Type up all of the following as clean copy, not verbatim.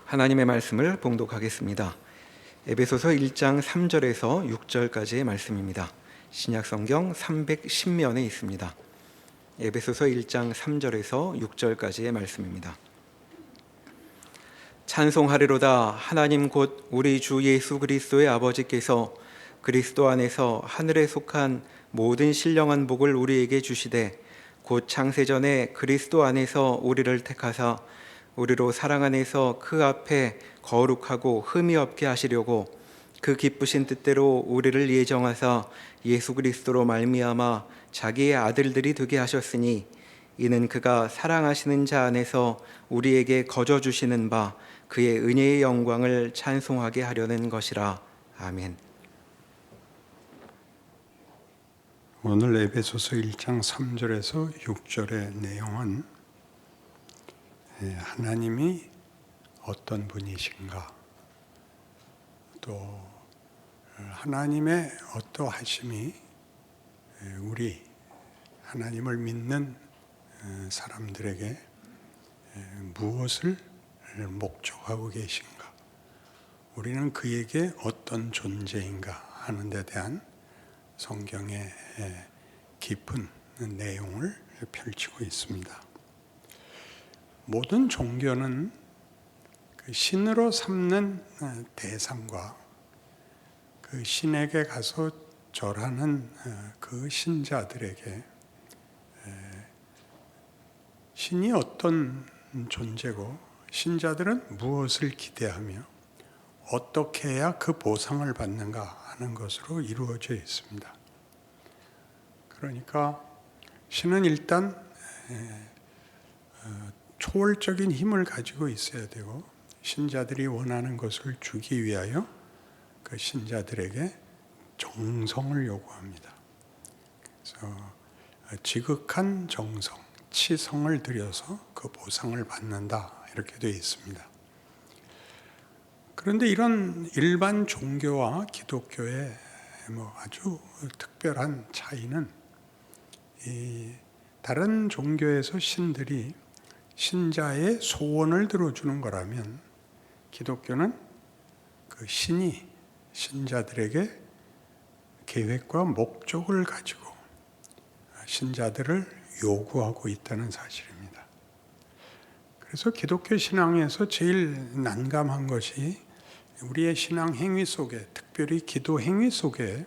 하나님의 말씀을 봉독하겠습니다. 에베소서 1장 3절에서 6절까지의 말씀입니다. 신약성경 310면에 있습니다. 에베소서 1장 3절에서 6절까지의 말씀입니다. 찬송하리로다. 하나님 곧 우리 주 예수 그리스도의 아버지께서 그리스도 안에서 하늘에 속한 모든 신령한 복을 우리에게 주시되 곧 창세전에 그리스도 안에서 우리를 택하사 우리로 사랑 안에서 그 앞에 거룩하고 흠이 없게 하시려고 그 기쁘신 뜻대로 우리를 예정하사 예수 그리스도로 말미암아 자기의 아들들이 되게 하셨으니 이는 그가 사랑하시는 자 안에서 우리에게 거저 주시는 바 그의 은혜의 영광을 찬송하게 하려는 것이라. 아멘. 오늘 에베소서 1장 3절에서 6절의 내용은 하나님이 어떤 분이신가, 또 하나님의 어떠하심이 우리 하나님을 믿는 사람들에게 무엇을 목적하고 계신가, 우리는 그에게 어떤 존재인가 하는 데 대한 성경의 깊은 내용을 펼치고 있습니다. 모든 종교는 그 신으로 삼는 대상과 그 신에게 가서 절하는 그 신자들에게 신이 어떤 존재고 신자들은 무엇을 기대하며 어떻게 해야 그 보상을 받는가 하는 것으로 이루어져 있습니다. 그러니까 신은 일단 초월적인 힘을 가지고 있어야 되고 신자들이 원하는 것을 주기 위하여 그 신자들에게 정성을 요구합니다. 그래서 지극한 정성, 치성을 들여서 그 보상을 받는다 이렇게 되어 있습니다. 그런데 이런 일반 종교와 기독교의 아주 특별한 차이는 이 다른 종교에서 신들이 신자의 소원을 들어주는 거라면 기독교는 그 신이 신자들에게 계획과 목적을 가지고 신자들을 요구하고 있다는 사실입니다. 그래서 기독교 신앙에서 제일 난감한 것이 우리의 신앙 행위 속에, 특별히 기도 행위 속에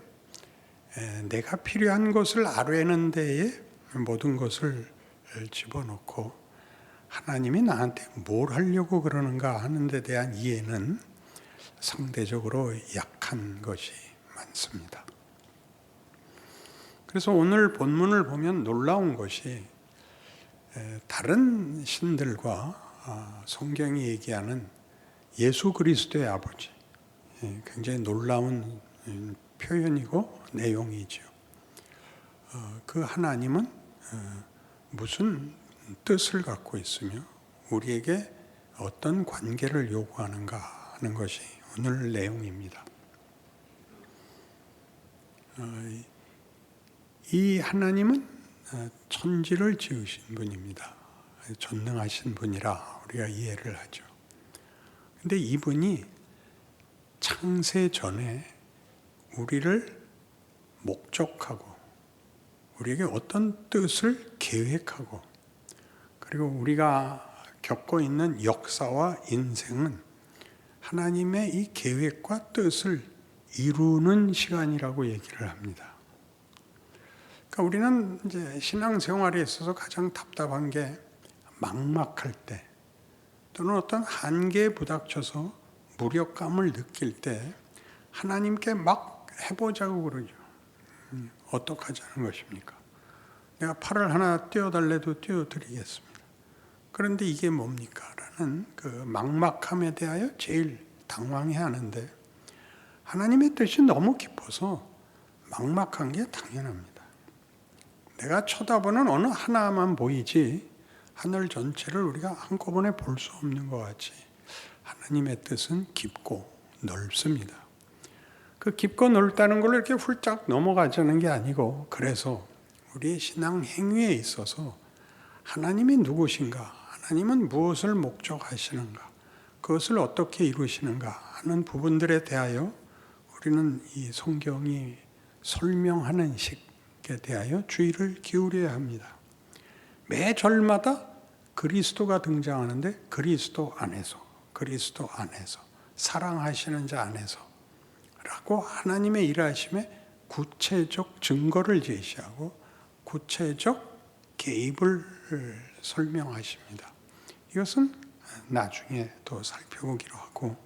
내가 필요한 것을 아뢰는 데에 모든 것을 집어넣고 하나님이 나한테 뭘 하려고 그러는가 하는 데 대한 이해는 상대적으로 약한 것이 많습니다. 그래서 오늘 본문을 보면 놀라운 것이 다른 신들과 성경이 얘기하는 예수 그리스도의 아버지, 굉장히 놀라운 표현이고 내용이죠. 그 하나님은 무슨 뜻을 갖고 있으며 우리에게 어떤 관계를 요구하는가 하는 것이 오늘 내용입니다. 이 하나님은 천지를 지으신 분입니다. 전능하신 분이라 우리가 이해를 하죠. 근데 이분이 창세 전에 우리를 목적하고 우리에게 어떤 뜻을 계획하고 그리고 우리가 겪고 있는 역사와 인생은 하나님의 이 계획과 뜻을 이루는 시간이라고 얘기를 합니다. 그러니까 우리는 이제 신앙생활에 있어서 가장 답답한 게 막막할 때 또는 어떤 한계에 부닥쳐서 무력감을 느낄 때 하나님께 막 해보자고 그러죠. 어떻게 하자는 것입니까? 내가 팔을 하나 띄워달래도 띄워드리겠습니다. 그런데 이게 뭡니까? 라는 그 막막함에 대하여 제일 당황해야 하는데 하나님의 뜻이 너무 깊어서 막막한 게 당연합니다. 내가 쳐다보는 어느 하나만 보이지 하늘 전체를 우리가 한꺼번에 볼 수 없는 것 같이 하나님의 뜻은 깊고 넓습니다. 그 깊고 넓다는 걸 이렇게 훌쩍 넘어가자는 게 아니고 그래서 우리의 신앙 행위에 있어서 하나님이 누구신가, 하나님은 무엇을 목적하시는가, 그것을 어떻게 이루시는가 하는 부분들에 대하여 우리는 이 성경이 설명하는 식에 대하여 주의를 기울여야 합니다. 매 절마다 그리스도가 등장하는데 그리스도 안에서 사랑하시는 자 안에서 라고 하나님의 일하심에 구체적 증거를 제시하고 구체적 개입을 설명하십니다. 이것은 나중에 더 살펴보기로 하고,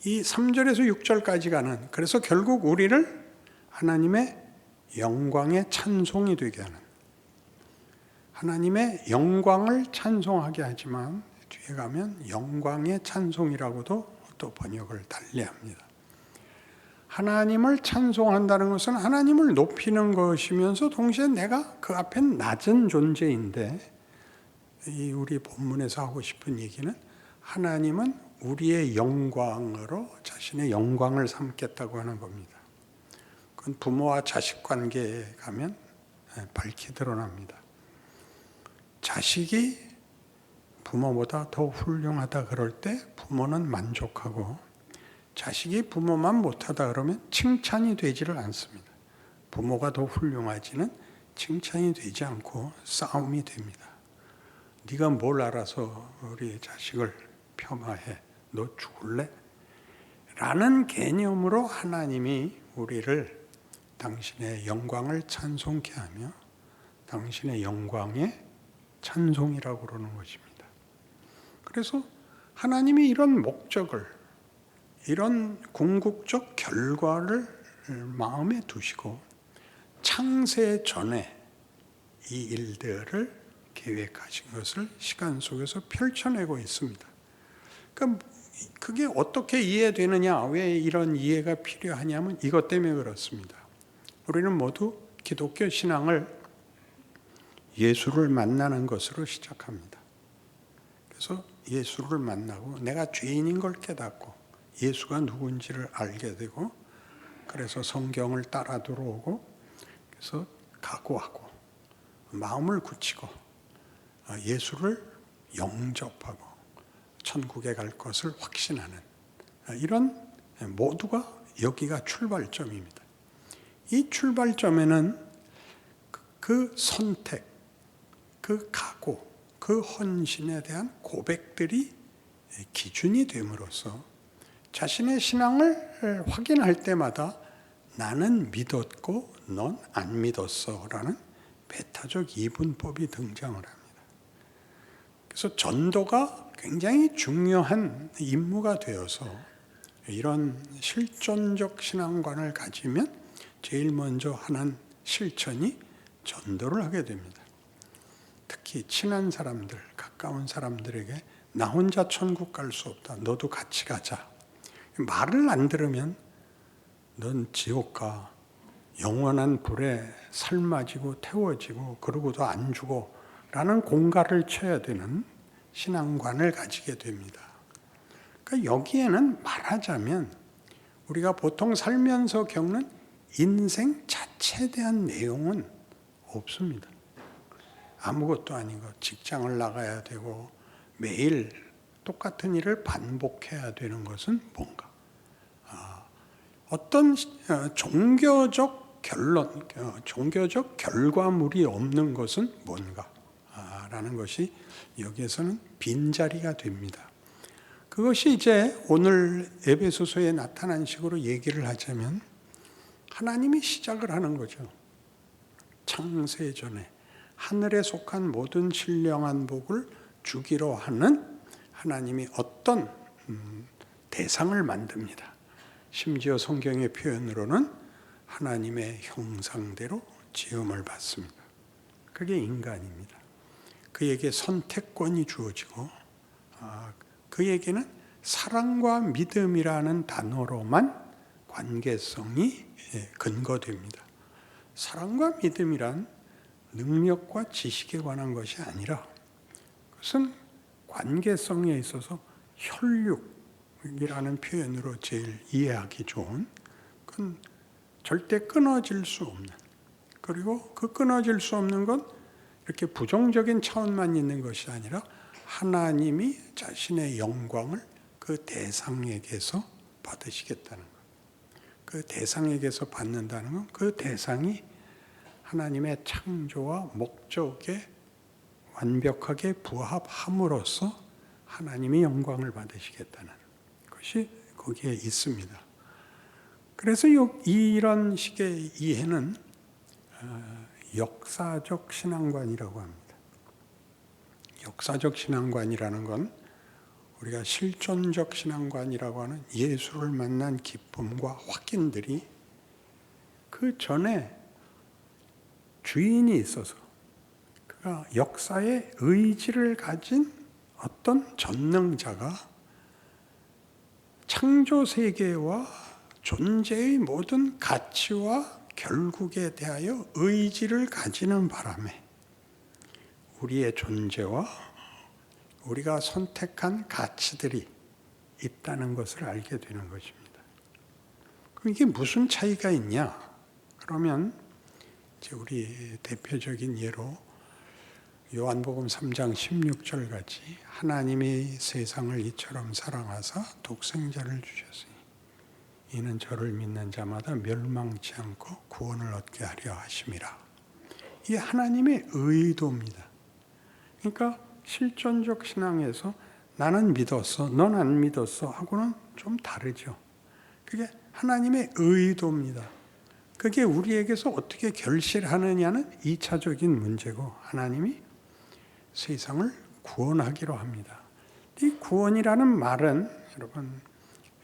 이 3절에서 6절까지 가는, 그래서 결국 우리를 하나님의 영광의 찬송이 되게 하는, 하나님의 영광을 찬송하게 하지만 뒤에 가면 영광의 찬송이라고도 또 번역을 달리합니다. 하나님을 찬송한다는 것은 하나님을 높이는 것이면서 동시에 내가 그 앞엔 낮은 존재인데, 이 우리 본문에서 하고 싶은 얘기는 하나님은 우리의 영광으로 자신의 영광을 삼겠다고 하는 겁니다. 그건 부모와 자식 관계에 가면 밝히 드러납니다. 자식이 부모보다 더 훌륭하다 그럴 때 부모는 만족하고, 자식이 부모만 못하다 그러면 칭찬이 되지를 않습니다. 부모가 더 훌륭하지는 칭찬이 되지 않고 싸움이 됩니다. 네가 뭘 알아서 우리 자식을 폄하해? 너 죽을래? 라는 개념으로 하나님이 우리를 당신의 영광을 찬송케 하며 당신의 영광의 찬송이라고 그러는 것입니다. 그래서 하나님이 이런 목적을, 이런 궁극적 결과를 마음에 두시고 창세 전에 이 일들을 계획하신 것을 시간 속에서 펼쳐내고 있습니다. 그러니까 그게 어떻게 이해되느냐, 왜 이런 이해가 필요하냐면 이것 때문에 그렇습니다. 우리는 모두 기독교 신앙을 예수를 만나는 것으로 시작합니다. 그래서 예수를 만나고 내가 죄인인 걸 깨닫고 예수가 누군지를 알게 되고, 그래서 성경을 따라 들어오고, 그래서 각오하고 마음을 굳히고 예수를 영접하고 천국에 갈 것을 확신하는, 이런 모두가 여기가 출발점입니다. 이 출발점에는 그 선택, 그 각오, 그 헌신에 대한 고백들이 기준이 됨으로써 자신의 신앙을 확인할 때마다 나는 믿었고 넌 안 믿었어 라는 배타적 이분법이 등장을 합니다. 그래서 전도가 굉장히 중요한 임무가 되어서 이런 실존적 신앙관을 가지면 제일 먼저 하는 실천이 전도를 하게 됩니다. 특히 친한 사람들, 가까운 사람들에게 나 혼자 천국 갈 수 없다. 너도 같이 가자. 말을 안 들으면 넌 지옥 가. 영원한 불에 삶아지고 태워지고 그러고도 안 죽어. 라는 공갈을 쳐야 되는 신앙관을 가지게 됩니다. 그러니까 여기에는 말하자면 우리가 보통 살면서 겪는 인생 자체에 대한 내용은 없습니다. 아무것도 아닌 것, 직장을 나가야 되고 매일 똑같은 일을 반복해야 되는 것은 뭔가? 어떤 종교적 결론, 종교적 결과물이 없는 것은 뭔가? 라는 것이 여기에서는 빈자리가 됩니다. 그것이 이제 오늘 에베소서에 나타난 식으로 얘기를 하자면 하나님이 시작을 하는 거죠. 창세 전에 하늘에 속한 모든 신령한 복을 주기로 하는 하나님이 어떤 대상을 만듭니다. 심지어 성경의 표현으로는 하나님의 형상대로 지음을 받습니다. 그게 인간입니다. 그에게 선택권이 주어지고 그에게는 사랑과 믿음이라는 단어로만 관계성이 근거됩니다. 사랑과 믿음이란 능력과 지식에 관한 것이 아니라 그것은 관계성에 있어서 혈육이라는 표현으로 제일 이해하기 좋은, 그건 절대 끊어질 수 없는, 그리고 그 끊어질 수 없는 건 이렇게 부정적인 차원만 있는 것이 아니라 하나님이 자신의 영광을 그 대상에게서 받으시겠다는 것. 그 대상에게서 받는다는 건 그 대상이 하나님의 창조와 목적에 완벽하게 부합함으로써 하나님이 영광을 받으시겠다는 것이 거기에 있습니다. 그래서 이런 식의 이해는 역사적 신앙관이라고 합니다. 역사적 신앙관이라는 건 우리가 실존적 신앙관이라고 하는 예수를 만난 기쁨과 확인들이 그 전에 주인이 있어서 그가 역사의 의지를 가진 어떤 전능자가 창조 세계와 존재의 모든 가치와 결국에 대하여 의지를 가지는 바람에 우리의 존재와 우리가 선택한 가치들이 있다는 것을 알게 되는 것입니다. 그럼 이게 무슨 차이가 있냐? 그러면 이제 우리 대표적인 예로 요한복음 3장 16절 같이 하나님이 세상을 이처럼 사랑하사 독생자를 주셨으니 이는 저를 믿는 자마다 멸망치 않고 구원을 얻게 하려 하심이라. 이게 하나님의 의도입니다. 그러니까 실존적 신앙에서 나는 믿었어, 넌 안 믿었어 하고는 좀 다르죠. 그게 하나님의 의도입니다. 그게 우리에게서 어떻게 결실하느냐는 2차적인 문제고 하나님이 세상을 구원하기로 합니다. 이 구원이라는 말은 여러분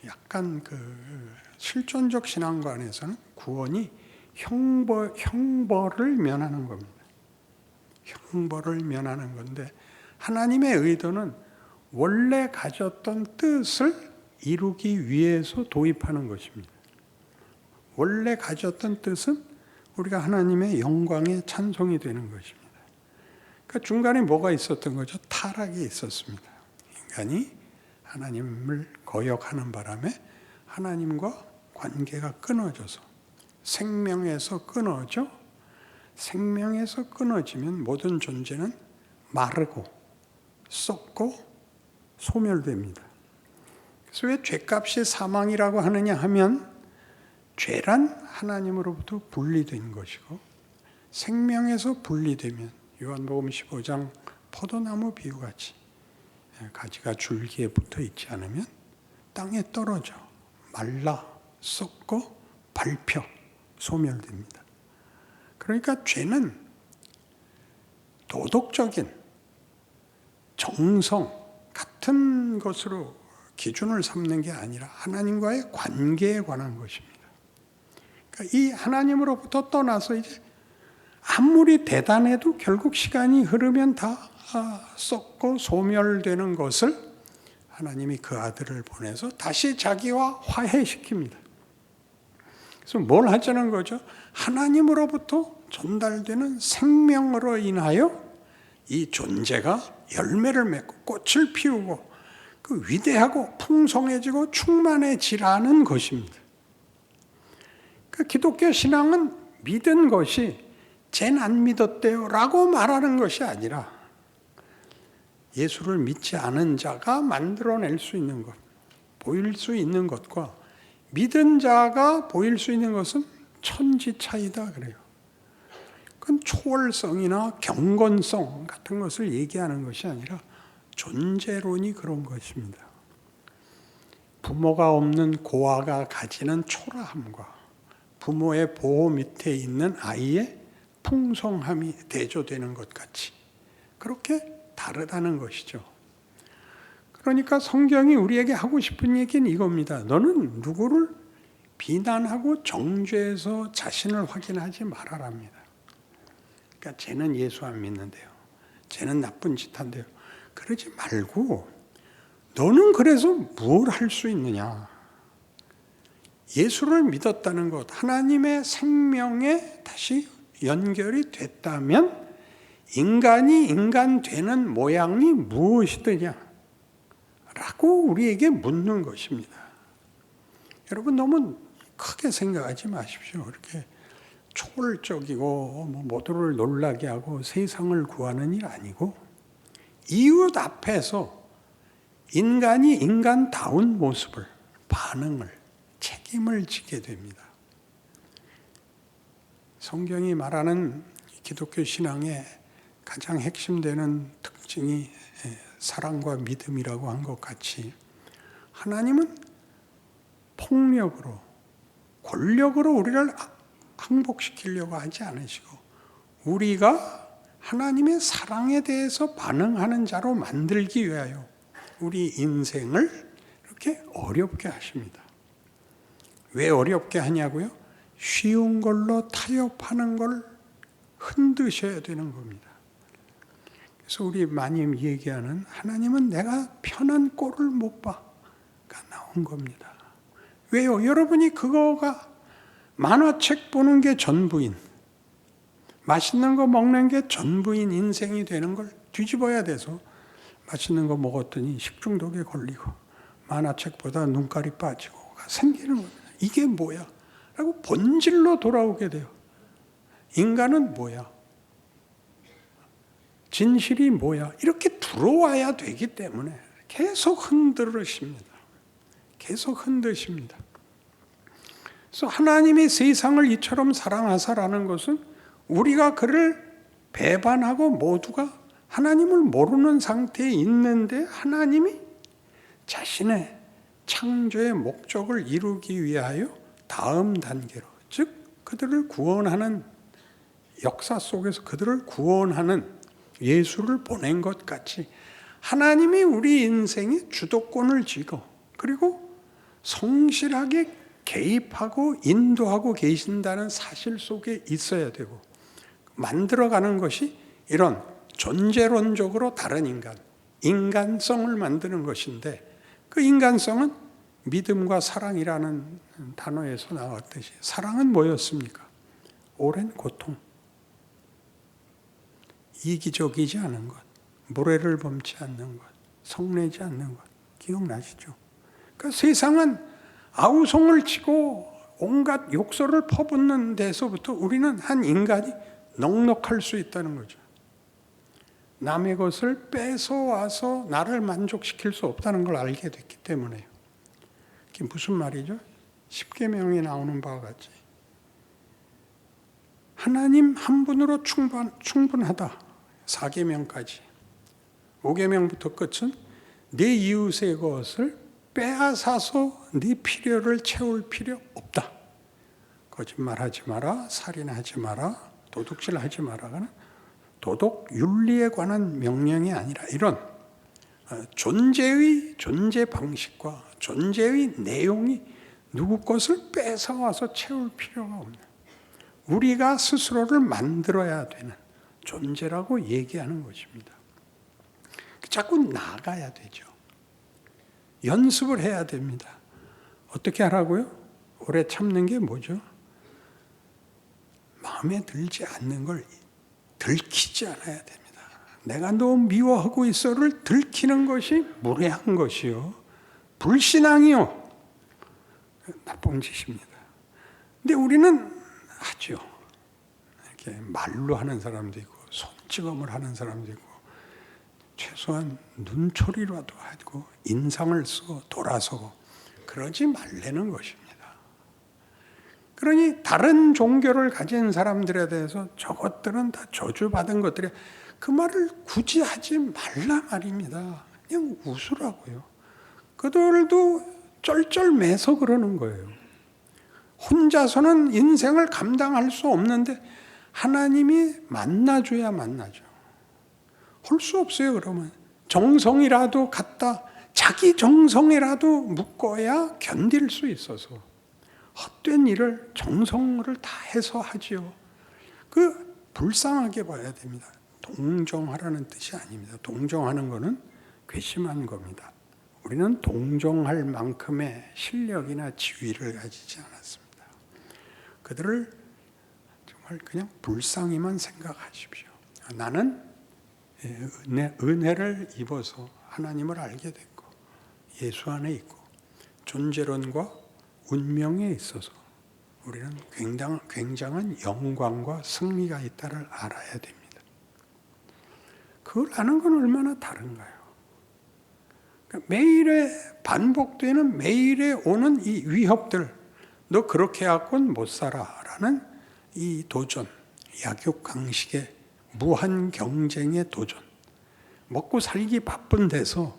약간 그 실존적 신앙관에서는 구원이 형벌을 면하는 겁니다. 형벌을 면하는 건데 하나님의 의도는 원래 가졌던 뜻을 이루기 위해서 도입하는 것입니다. 원래 가졌던 뜻은 우리가 하나님의 영광의 찬송이 되는 것입니다. 그러니까 중간에 뭐가 있었던 거죠? 타락이 있었습니다. 인간이 하나님을 거역하는 바람에 하나님과 관계가 끊어져서 생명에서 끊어져 생명에서 끊어지면 모든 존재는 마르고 썩고 소멸됩니다. 그래서 왜 죄값이 사망이라고 하느냐 하면 죄란 하나님으로부터 분리된 것이고 생명에서 분리되면 요한복음 15장 포도나무 비유같이 가지가 줄기에 붙어 있지 않으면 땅에 떨어져 말라 썩고 밟혀 소멸됩니다. 그러니까 죄는 도덕적인 정성 같은 것으로 기준을 삼는 게 아니라 하나님과의 관계에 관한 것입니다. 그러니까 이 하나님으로부터 떠나서 이제 아무리 대단해도 결국 시간이 흐르면 다 썩고 소멸되는 것을 하나님이 그 아들을 보내서 다시 자기와 화해시킵니다. 그래서 뭘 하자는 거죠? 하나님으로부터 전달되는 생명으로 인하여 이 존재가 열매를 맺고 꽃을 피우고 그 위대하고 풍성해지고 충만해지라는 것입니다. 그 기독교 신앙은 믿은 것이 쟨 안 믿었대요 라고 말하는 것이 아니라 예수를 믿지 않은 자가 만들어낼 수 있는 것, 보일 수 있는 것과 믿은 자가 보일 수 있는 것은 천지 차이다 그래요. 그건 초월성이나 경건성 같은 것을 얘기하는 것이 아니라 존재론이 그런 것입니다. 부모가 없는 고아가 가지는 초라함과 부모의 보호 밑에 있는 아이의 풍성함이 대조되는 것 같이 그렇게 다르다는 것이죠. 그러니까 성경이 우리에게 하고 싶은 얘기는 이겁니다. 너는 누구를 비난하고 정죄해서 자신을 확인하지 말아랍니다. 그러니까 쟤는 예수 안 믿는데요. 쟤는 나쁜 짓 한대요. 그러지 말고 너는 그래서 뭘 할 수 있느냐. 예수를 믿었다는 것, 하나님의 생명에 다시 연결이 됐다면 인간이 인간 되는 모양이 무엇이더냐 라고 우리에게 묻는 것입니다. 여러분 너무 크게 생각하지 마십시오. 이렇게 초월적이고 모두를 놀라게 하고 세상을 구하는 일 아니고 이웃 앞에서 인간이 인간다운 모습을, 반응을, 책임을 지게 됩니다. 성경이 말하는 기독교 신앙의 가장 핵심되는 특징이 사랑과 믿음이라고 한 것 같이 하나님은 폭력으로, 권력으로 우리를 항복시키려고 하지 않으시고 우리가 하나님의 사랑에 대해서 반응하는 자로 만들기 위하여 우리 인생을 이렇게 어렵게 하십니다. 왜 어렵게 하냐고요? 쉬운 걸로 타협하는 걸 흔드셔야 되는 겁니다. 그래서 우리 많이 얘기하는 하나님은 내가 편한 꼴을 못 봐가 나온 겁니다. 왜요? 여러분이 그거가 만화책 보는 게 전부인, 맛있는 거 먹는 게 전부인 인생이 되는 걸 뒤집어야 돼서 맛있는 거 먹었더니 식중독에 걸리고 만화책보다 눈깔이 빠지고 생기는 겁니다. 이게 뭐야? 라고 본질로 돌아오게 돼요. 인간은 뭐야? 진실이 뭐야? 이렇게 들어와야 되기 때문에 계속 흔들으십니다. 계속 흔드십니다. 그래서 하나님이 세상을 이처럼 사랑하사라는 것은 우리가 그를 배반하고 모두가 하나님을 모르는 상태에 있는데 하나님이 자신의 창조의 목적을 이루기 위하여 다음 단계로, 즉 그들을 구원하는 역사 속에서 그들을 구원하는 예수를 보낸 것 같이 하나님이 우리 인생에 주도권을 쥐고 그리고 성실하게 개입하고 인도하고 계신다는 사실 속에 있어야 되고 만들어가는 것이 이런 존재론적으로 다른 인간, 인간성을 만드는 것인데 그 인간성은 믿음과 사랑이라는 단어에서 나왔듯이 사랑은 뭐였습니까? 오랜 고통, 이기적이지 않은 것, 무례를 범치 않는 것, 성내지 않는 것 기억나시죠? 그러니까 세상은 아우성을 치고 온갖 욕설을 퍼붓는 데서부터 우리는 한 인간이 넉넉할 수 있다는 거죠. 남의 것을 뺏어와서 나를 만족시킬 수 없다는 걸 알게 됐기 때문에요. 그게 무슨 말이죠? 십계명에 나오는 바와 같이 하나님 한 분으로 충분하다. 4계명까지. 5계명부터 끝은 내 이웃의 것을 빼앗아서 네 필요를 채울 필요 없다. 거짓말하지 마라, 살인하지 마라, 도둑질하지 마라가는 도덕 윤리에 관한 명령이 아니라 이런 존재 방식과 존재의 내용이 누구 것을 뺏어와서 채울 필요가 없는 우리가 스스로를 만들어야 되는 존재라고 얘기하는 것입니다. 자꾸 나가야 되죠. 연습을 해야 됩니다. 어떻게 하라고요? 오래 참는 게 뭐죠? 마음에 들지 않는 걸 들키지 않아야 됩니다. 내가 너무 미워하고 있어를 들키는 것이 무례한 것이요. 불신앙이요. 나쁜 짓입니다. 근데 우리는 하죠. 이렇게 말로 하는 사람도 있고 손찌검을 하는 사람도 있고 최소한 눈초리라도 하고 인상을 쓰고 돌아서고 그러지 말라는 것입니다. 그러니 다른 종교를 가진 사람들에 대해서 저것들은 다 저주받은 것들이 그 말을 굳이 하지 말라 말입니다. 그냥 웃으라고요. 그들도 쩔쩔매서 그러는 거예요. 혼자서는 인생을 감당할 수 없는데 하나님이 만나줘야 만나죠. 할 수 없어요. 그러면 정성이라도 갖다 자기 정성이라도 묶어야 견딜 수 있어서 헛된 일을 정성을 다해서 하지요. 그 불쌍하게 봐야 됩니다. 동정하라는 뜻이 아닙니다. 동정하는 것은 괘씸한 겁니다. 우리는 동정할 만큼의 실력이나 지위를 가지지 않았습니다. 그들을 정말 그냥 불쌍히만 생각하십시오. 나는 은혜를 입어서 하나님을 알게 됐고 예수 안에 있고 존재론과 운명에 있어서 우리는 굉장한 영광과 승리가 있다를 알아야 됩니다. 그걸 아는 건 얼마나 다른가요? 그러니까 매일에 반복되는 매일에 오는 이 위협들, 너 그렇게 해갖고는 못 살아라는 이 도전, 약육강식의 무한 경쟁의 도전, 먹고 살기 바쁜 데서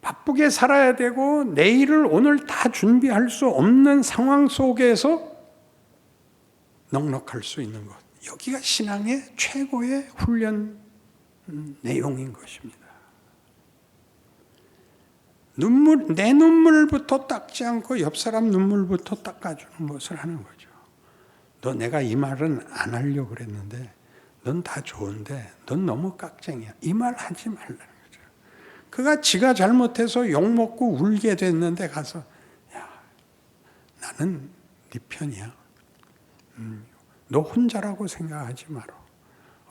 바쁘게 살아야 되고 내일을 오늘 다 준비할 수 없는 상황 속에서 넉넉할 수 있는 것, 여기가 신앙의 최고의 훈련 내용인 것입니다. 내 눈물부터 닦지 않고 옆 사람 눈물부터 닦아주는 것을 하는 거죠. 너 내가 이 말은 안 하려고 그랬는데 넌 다 좋은데 넌 너무 깍쟁이야. 이 말 하지 말라는 거죠. 그가 지가 잘못해서 욕먹고 울게 됐는데 가서 야, 나는 네 편이야. 너 혼자라고 생각하지 마라.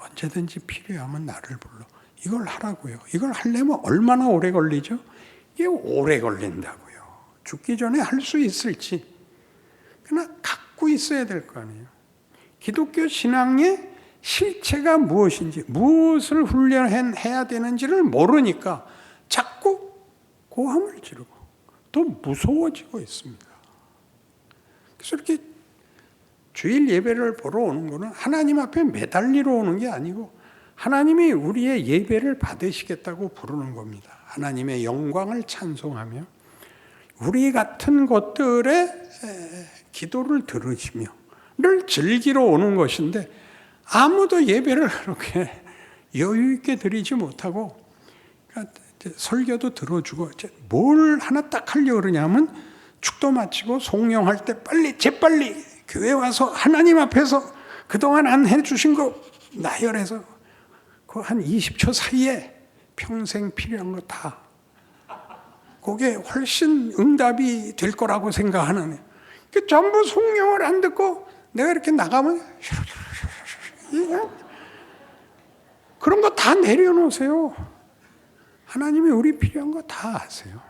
언제든지 필요하면 나를 불러. 이걸 하라고요. 이걸 하려면 얼마나 오래 걸리죠? 이게 오래 걸린다고요. 죽기 전에 할 수 있을지. 그러나 갖고 있어야 될 거 아니에요. 기독교 신앙의 실체가 무엇인지, 무엇을 훈련해야 되는지를 모르니까 자꾸 고함을 지르고 또 무서워지고 있습니다. 그래서 이렇게 주일 예배를 보러 오는 것은 하나님 앞에 매달리러 오는 게 아니고 하나님이 우리의 예배를 받으시겠다고 부르는 겁니다. 하나님의 영광을 찬송하며 우리 같은 것들의 기도를 들으시며 를 즐기러 오는 것인데 아무도 예배를 그렇게 여유 있게 드리지 못하고 설교도 들어주고 뭘 하나 딱 하려고 그러냐면 축도 마치고 송영할 때 재빨리 교회 와서 하나님 앞에서 그동안 안 해주신 거 나열해서 그 한 20초 사이에 평생 필요한 거 다 그게 훨씬 응답이 될 거라고 생각하는 전부 송영을 안 듣고 내가 이렇게 나가면 그런 거 다 내려놓으세요. 하나님이 우리 필요한 거 다 아세요.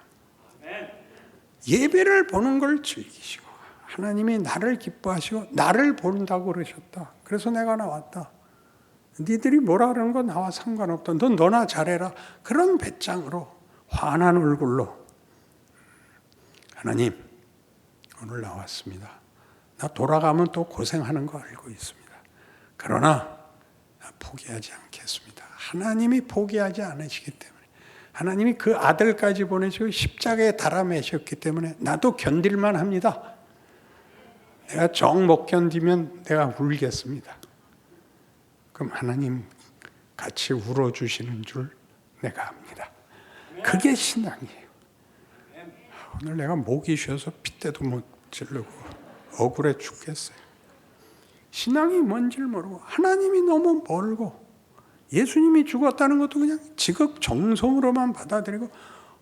예배를 보는 걸 즐기시고 하나님이 나를 기뻐하시고 나를 본다고 그러셨다. 그래서 내가 나왔다. 니들이 뭐라 그러는 건 나와 상관없다. 넌 너나 잘해라. 그런 배짱으로 환한 얼굴로 하나님 오늘 나왔습니다. 나 돌아가면 또 고생하는 거 알고 있습니다. 그러나 나 포기하지 않겠습니다. 하나님이 포기하지 않으시기 때문에 하나님이 그 아들까지 보내시고 십자가에 달아 매셨기 때문에 나도 견딜만 합니다. 내가 정 못 견디면 내가 울겠습니다. 그럼 하나님 같이 울어주시는 줄 내가 압니다. 그게 신앙이에요. 오늘 내가 목이 쉬어서 핏대도 못 지르고 억울해 죽겠어요. 신앙이 뭔지를 모르고 하나님이 너무 멀고 예수님이 죽었다는 것도 그냥 지극정성으로만 받아들이고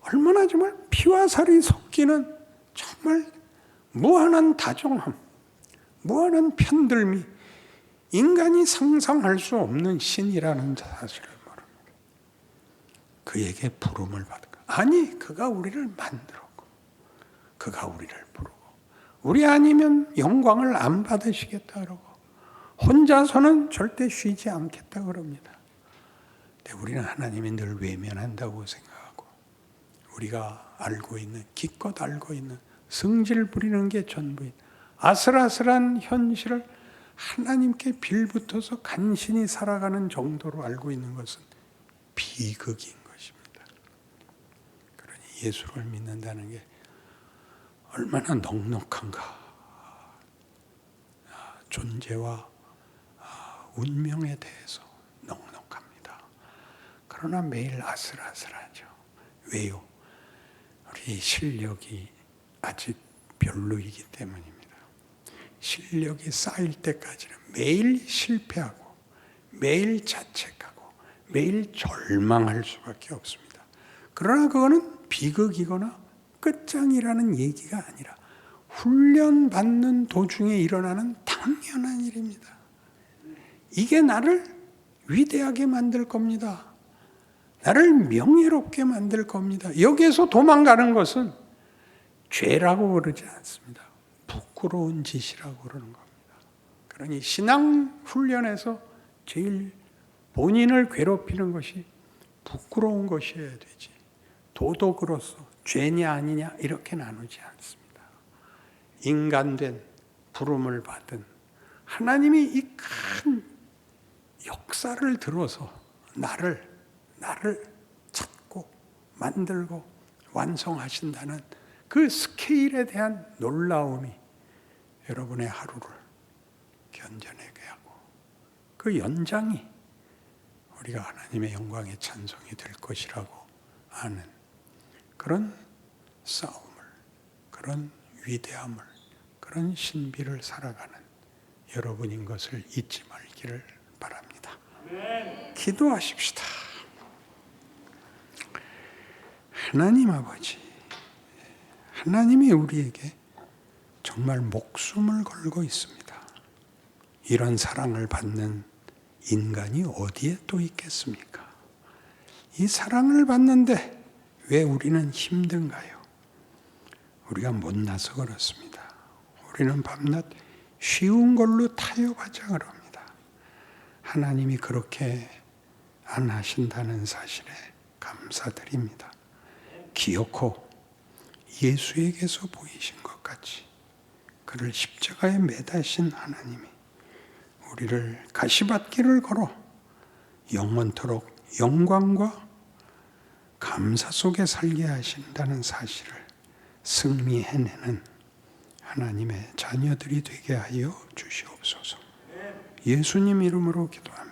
얼마나 정말 피와 살이 섞이는 정말 무한한 다정함, 무한한 편들미, 인간이 상상할 수 없는 신이라는 사실을 모릅니다. 그에게 부름을 받은 것. 아니, 그가 우리를 만들었고 그가 우리를 부르고 우리 아니면 영광을 안 받으시겠다 그러고 혼자서는 절대 쉬지 않겠다 그럽니다. 근데 우리는 하나님이 늘 외면한다고 생각하고 우리가 알고 있는 기껏 알고 있는 성질 부리는 게 전부인 아슬아슬한 현실을 하나님께 빌붙어서 간신히 살아가는 정도로 알고 있는 것은 비극인 것입니다. 그러니 예수를 믿는다는 게 얼마나 넉넉한가. 존재와 운명에 대해서 넉넉합니다. 그러나 매일 아슬아슬하죠. 왜요? 우리 실력이 아직 별로이기 때문입니다. 실력이 쌓일 때까지는 매일 실패하고 매일 자책하고 매일 절망할 수밖에 없습니다. 그러나 그거는 비극이거나 끝장이라는 얘기가 아니라 훈련받는 도중에 일어나는 당연한 일입니다. 이게 나를 위대하게 만들 겁니다. 나를 명예롭게 만들 겁니다. 여기에서 도망가는 것은 죄라고 그러지 않습니다. 부끄러운 짓이라고 그러는 겁니다. 그러니 신앙 훈련에서 제일 본인을 괴롭히는 것이 부끄러운 것이어야 되지. 도덕으로서 죄냐 아니냐 이렇게 나누지 않습니다. 인간된 부름을 받은 하나님이 이 큰 역사를 들어서 나를 찾고 만들고 완성하신다는 그 스케일에 대한 놀라움이 여러분의 하루를 견뎌내게 하고 그 연장이 우리가 하나님의 영광의 찬송이 될 것이라고 아는 그런 싸움을, 그런 위대함을, 그런 신비를 살아가는 여러분인 것을 잊지 말기를 바랍니다. 기도하십시다. 하나님 아버지, 하나님이 우리에게 정말 목숨을 걸고 있습니다. 이런 사랑을 받는 인간이 어디에 또 있겠습니까? 이 사랑을 받는데 왜 우리는 힘든가요? 우리가 못나서 그렇습니다. 우리는 밤낮 쉬운 걸로 타협하자 그럽니다. 하나님이 그렇게 안 하신다는 사실에 감사드립니다. 기어코 예수에게서 보이신 것 같이 그를 십자가에 매다신 하나님이 우리를 가시밭길을 걸어 영원토록 영광과 감사 속에 살게 하신다는 사실을 승리해내는 하나님의 자녀들이 되게 하여 주시옵소서. 예수님 이름으로 기도합니다.